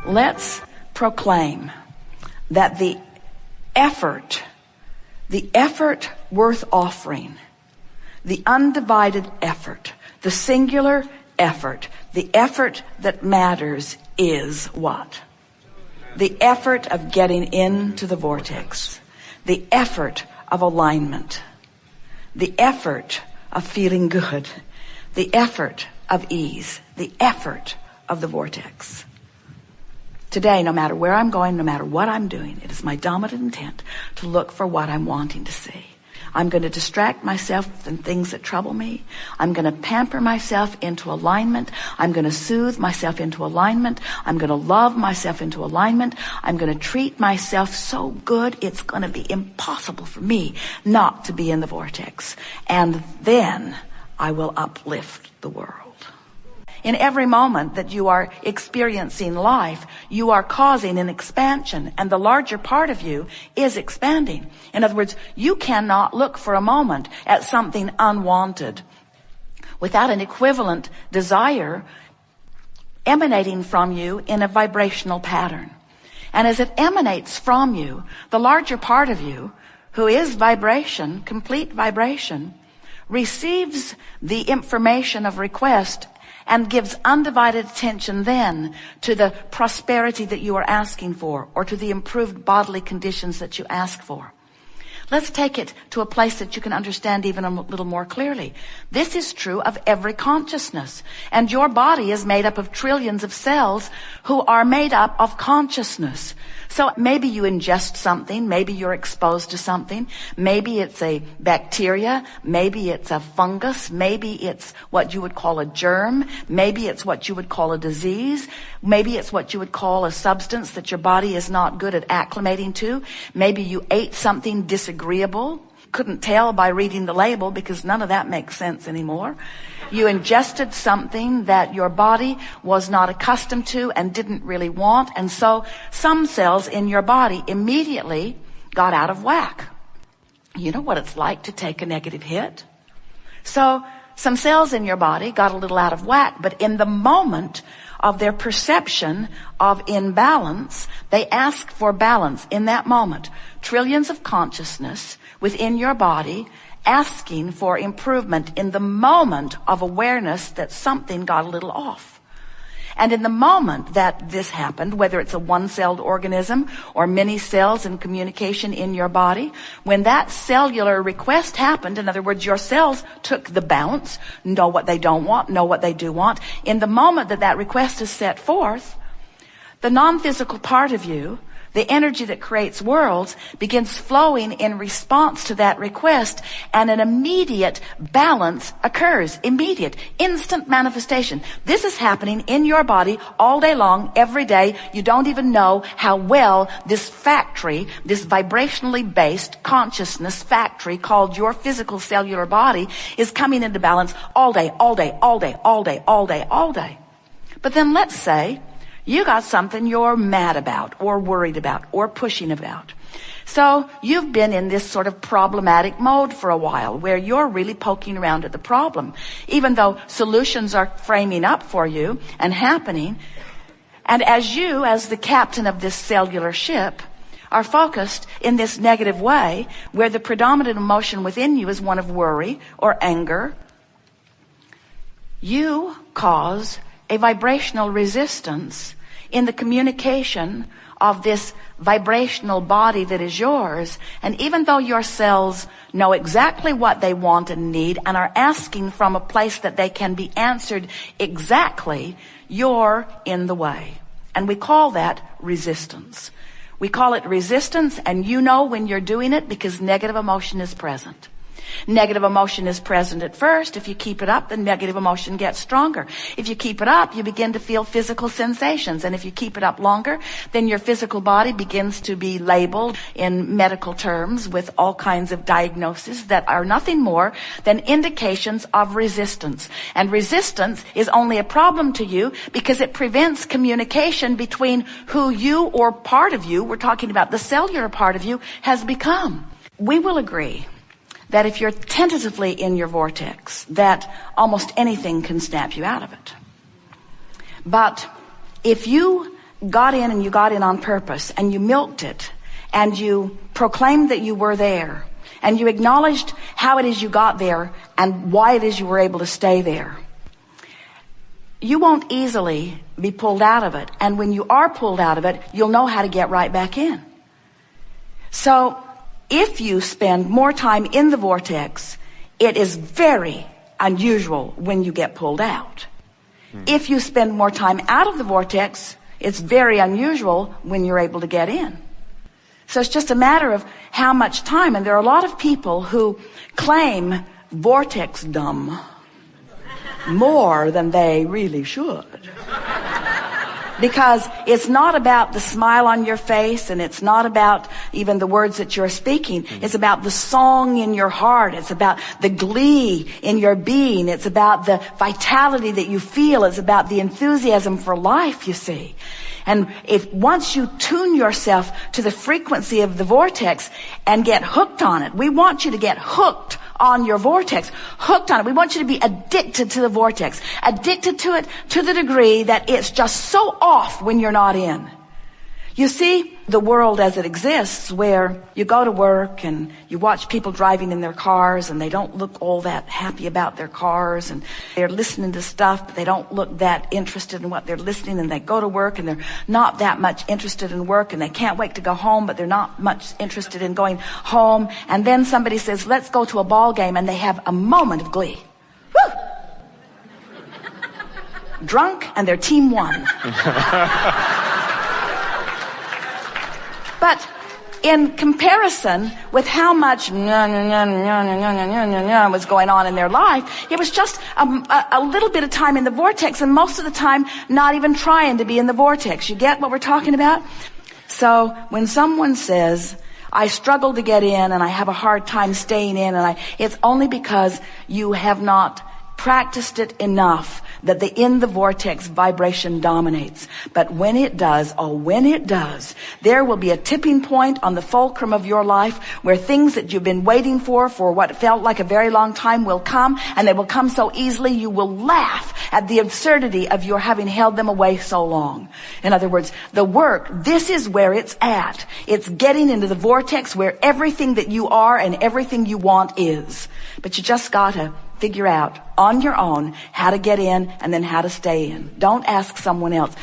Let's proclaim that the effort worth offering, the undivided effort, the singular effort, the effort that matters is what? The effort of getting into the vortex, the effort of alignment, the effort of feeling good, the effort of ease, the effort of the vortex. Today, no matter where I'm going, no matter what I'm doing, it is my dominant intent to look for what I'm wanting to see. I'm going to distract myself from things that trouble me. I'm going to pamper myself into alignment. I'm going to soothe myself into alignment. I'm going to love myself into alignment. I'm going to treat myself so good it's going to be impossible for me not to be in the vortex. And then I will uplift the world. In every moment that you are experiencing life, you are causing an expansion, and the larger part of you is expanding. In other words, you cannot look for a moment at something unwanted without an equivalent desire emanating from you in a vibrational pattern. And as it emanates from you, the larger part of you, who is vibration, complete vibration, receives the information of request and gives undivided attention then to the prosperity that you are asking for, or to the improved bodily conditions that you ask for. Let's take it to a place that you can understand even a little more clearly. This is true of every consciousness. And your body is made up of trillions of cells who are made up of consciousness. So maybe you ingest something, maybe you're exposed to something, maybe it's a bacteria, maybe it's a fungus, maybe it's what you would call a germ, maybe it's what you would call a disease, maybe it's what you would call a substance that your body is not good at acclimating to, maybe you ate something disagreeable, couldn't tell by reading the label because none of that makes sense anymore. You ingested something that your body was not accustomed to and didn't really want, and so some cells in your body immediately got out of whack. You know what it's like to take a negative hit? So some cells in your body got a little out of whack, but in the moment of their perception of imbalance, they ask for balance in that moment. Trillions of consciousness within your body asking for improvement in the moment of awareness that something got a little off. And in the moment that this happened, whether it's a one-celled organism or many cells in communication in your body, when that cellular request happened, in other words, your cells took the bounce, know what they don't want, know what they do want. In the moment that that request is set forth, the non-physical part of you, the energy that creates worlds, begins flowing in response to that request, and an immediate balance occurs. Immediate, instant manifestation. This is happening in your body all day long, every day. You don't even know how well this factory, this vibrationally based consciousness factory called your physical cellular body, is coming into balance all day, all day, all day, all day, all day, all day. But then let's say you got something you're mad about or worried about or pushing about. So you've been in this sort of problematic mode for a while where you're really poking around at the problem, even though solutions are framing up for you and happening. And as you, as the captain of this cellular ship, are focused in this negative way where the predominant emotion within you is one of worry or anger, you cause a vibrational resistance in the communication of this vibrational body that is yours. And even though your cells know exactly what they want and need and are asking from a place that they can be answered exactly, you're in the way. And we call that resistance. We call it resistance, and you know when you're doing it because negative emotion is present. Negative emotion is present at first. If you keep it up, the negative emotion gets stronger. If you keep it up, you begin to feel physical sensations. And if you keep it up longer, then your physical body begins to be labeled in medical terms with all kinds of diagnoses that are nothing more than indications of resistance. And resistance is only a problem to you because it prevents communication between who you or part of you, we're talking about the cellular part of you, has become. We will agree that if you're tentatively in your vortex, that almost anything can snap you out of it. But if you got in, and you got in on purpose, and you milked it, and you proclaimed that you were there, and you acknowledged how it is you got there and why it is you were able to stay there, you won't easily be pulled out of it. And when you are pulled out of it, you'll know how to get right back in. So if you spend more time in the vortex, it is very unusual when you get pulled out. If you spend more time out of the vortex, it's very unusual when you're able to get in. So it's just a matter of how much time. And there are a lot of people who claim vortex-dom more than they really should. Because it's not about the smile on your face, and it's not about even the words that you're speaking. It's about the song in your heart. It's about the glee in your being. It's about the vitality that you feel. It's about the enthusiasm for life, you see. And if once you tune yourself to the frequency of the vortex and get hooked on it, we want you to get hooked on your vortex, hooked on it. We want you to be addicted to the vortex, addicted to it to the degree that it's just so off when you're not in. You see the world as it exists, where you go to work and you watch people driving in their cars, and they don't look all that happy about their cars, and they're listening to stuff, but they don't look that interested in what they're listening, and they go to work and they're not that much interested in work, and they can't wait to go home, but they're not much interested in going home. And then somebody says, let's go to a ball game, and they have a moment of glee. Woo! Drunk, and their team won. But in comparison with how much was going on in their life, it was just a little bit of time in the vortex, and most of the time not even trying to be in the vortex. You get what we're talking about? So when someone says, I struggle to get in and I have a hard time staying in, and it's only because you have not practiced it enough that the in the vortex vibration dominates. But when it does, there will be a tipping point on the fulcrum of your life where things that you've been waiting for what felt like a very long time will come, and they will come so easily you will laugh at the absurdity of your having held them away so long. In other words, the work, this is where it's at. It's getting into the vortex where everything that you are and everything you want is. But you just gotta figure out on your own how to get in and then how to stay in. Don't ask someone else.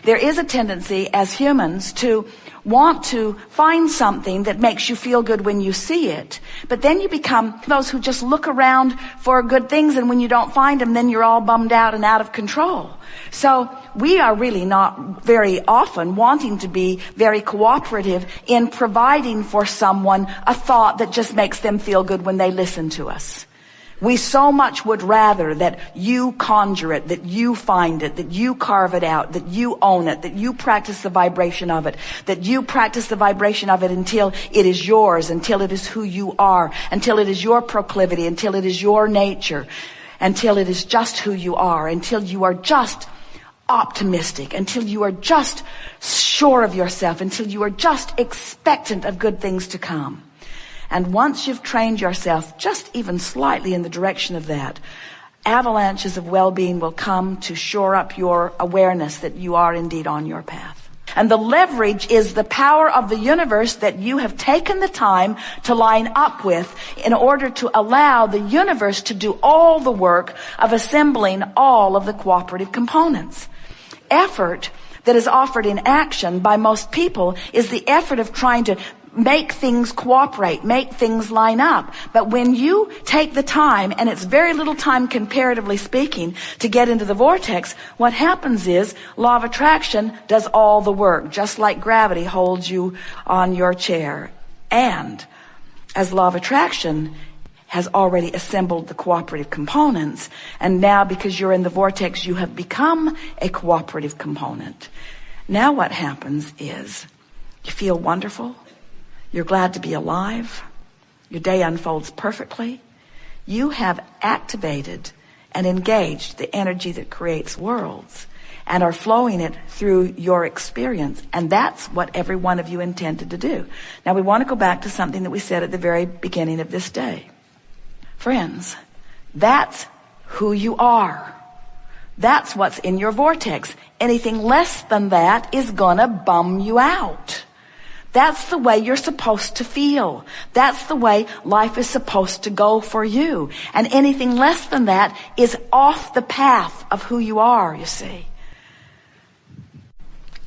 There is a tendency as humans to want to find something that makes you feel good when you see it. But then you become those who just look around for good things, and when you don't find them, then you're all bummed out and out of control. So we are really not very often wanting to be very cooperative in providing for someone a thought that just makes them feel good when they listen to us. We so much would rather that you conjure it, that you find it, that you carve it out, that you own it, that you practice the vibration of it, that you practice the vibration of it until it is yours, until it is who you are, until it is your proclivity, until it is your nature, until it is just who you are, until you are just optimistic, until you are just sure of yourself, until you are just expectant of good things to come. And once you've trained yourself just even slightly in the direction of that, avalanches of well-being will come to shore up your awareness that you are indeed on your path. And the leverage is the power of the universe that you have taken the time to line up with in order to allow the universe to do all the work of assembling all of the cooperative components. Effort that is offered in action by most people is the effort of trying to make things cooperate, make things line up. But when you take the time, and it's very little time comparatively speaking, to get into the vortex, what happens is law of attraction does all the work, just like gravity holds you on your chair. And as law of attraction has already assembled the cooperative components, and now because you're in the vortex, you have become a cooperative component. Now what happens is you feel wonderful. You're glad to be alive. Your day unfolds perfectly. You have activated and engaged the energy that creates worlds and are flowing it through your experience. And that's what every one of you intended to do. Now we want to go back to something that we said at the very beginning of this day. Friends, that's who you are. That's what's in your vortex. Anything less than that is gonna bum you out. That's the way you're supposed to feel. That's the way life is supposed to go for you. And anything less than that is off the path of who you are, you see.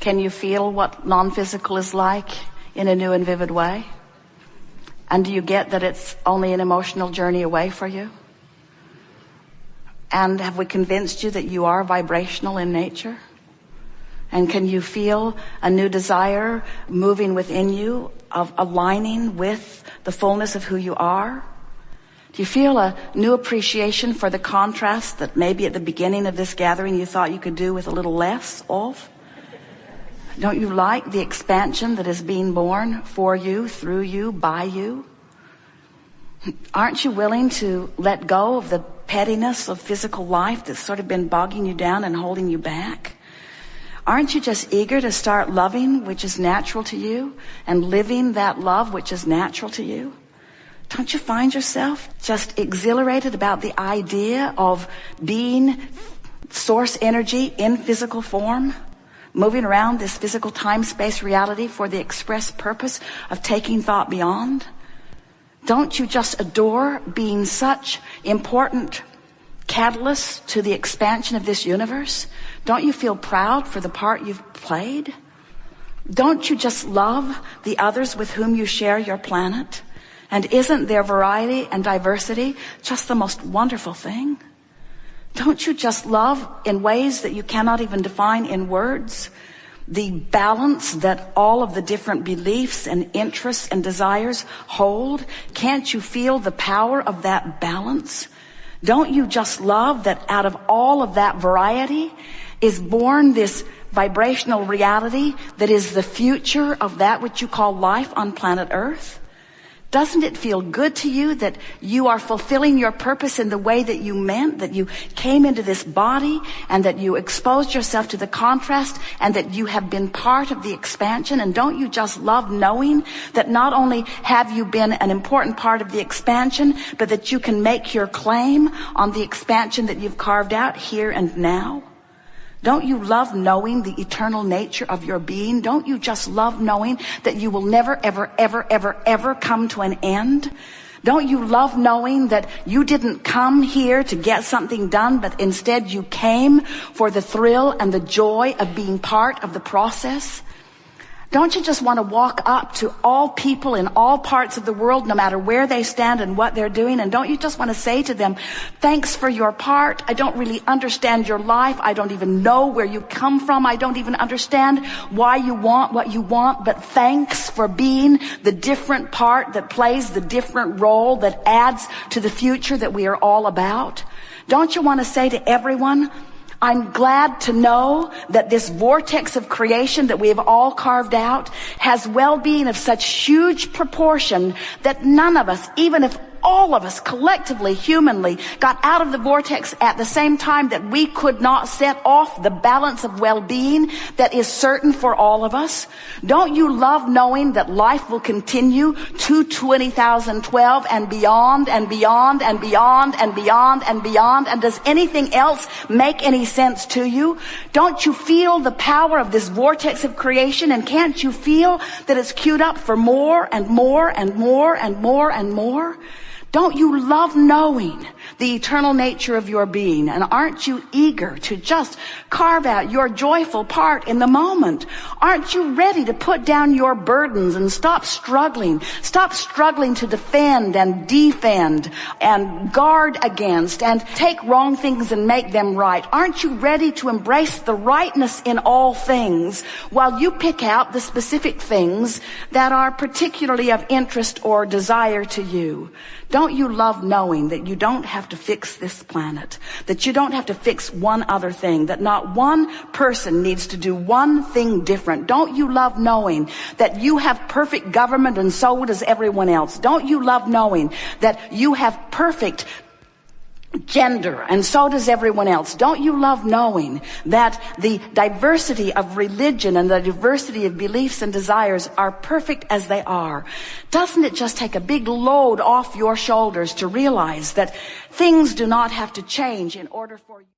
Can you feel what non-physical is like in a new and vivid way? And do you get that it's only an emotional journey away for you? And have we convinced you that you are vibrational in nature? And can you feel a new desire moving within you of aligning with the fullness of who you are? Do you feel a new appreciation for the contrast that maybe at the beginning of this gathering you thought you could do with a little less of? Don't you like the expansion that is being born for you, through you, by you? Aren't you willing to let go of the pettiness of physical life that's sort of been bogging you down and holding you back? Aren't you just eager to start loving, which is natural to you, and living that love, which is natural to you? Don't you find yourself just exhilarated about the idea of being source energy in physical form, moving around this physical time-space reality for the express purpose of taking thought beyond? Don't you just adore being such important catalyst to the expansion of this universe? Don't you feel proud for the part you've played? Don't you just love the others with whom you share your planet? And isn't their variety and diversity just the most wonderful thing? Don't you just love in ways that you cannot even define in words the balance that all of the different beliefs and interests and desires hold? Can't you feel the power of that balance? Don't you just love that out of all of that variety is born this vibrational reality that is the future of that which you call life on planet Earth? Doesn't it feel good to you that you are fulfilling your purpose in the way that you meant, that you came into this body and that you exposed yourself to the contrast and that you have been part of the expansion? And don't you just love knowing that not only have you been an important part of the expansion, but that you can make your claim on the expansion that you've carved out here and now? Don't you love knowing the eternal nature of your being? Don't you just love knowing that you will never, ever, ever, ever, ever come to an end? Don't you love knowing that you didn't come here to get something done, but instead you came for the thrill and the joy of being part of the process? Don't you just want to walk up to all people in all parts of the world, no matter where they stand and what they're doing? And don't you just want to say to them, thanks for your part. I don't really understand your life. I don't even know where you come from. I don't even understand why you want what you want. But thanks for being the different part that plays the different role that adds to the future that we are all about. Don't you want to say to everyone, I'm glad to know that this vortex of creation that we have all carved out has well-being of such huge proportion that none of us, even if all of us collectively, humanly, got out of the vortex at the same time, that we could not set off the balance of well-being that is certain for all of us. Don't you love knowing that life will continue to 20,012 and beyond and beyond and beyond and beyond and beyond? And does anything else make any sense to you? Don't you feel the power of this vortex of creation? And can't you feel that it's queued up for more and more and more and more and more? Don't you love knowing the eternal nature of your being? And aren't you eager to just carve out your joyful part in the moment? Aren't you ready to put down your burdens and stop struggling to defend and defend and guard against and take wrong things and make them right? Aren't you ready to embrace the rightness in all things while you pick out the specific things that are particularly of interest or desire to you? Don't you love knowing that you don't have to fix this planet, that you don't have to fix one other thing, that not one person needs to do one thing different? Don't you love knowing that you have perfect government and so does everyone else? Don't you love knowing that you have perfect gender and so does everyone else? Don't you love knowing that the diversity of religion and the diversity of beliefs and desires are perfect as they are? Doesn't it just take a big load off your shoulders to realize that things do not have to change in order for you?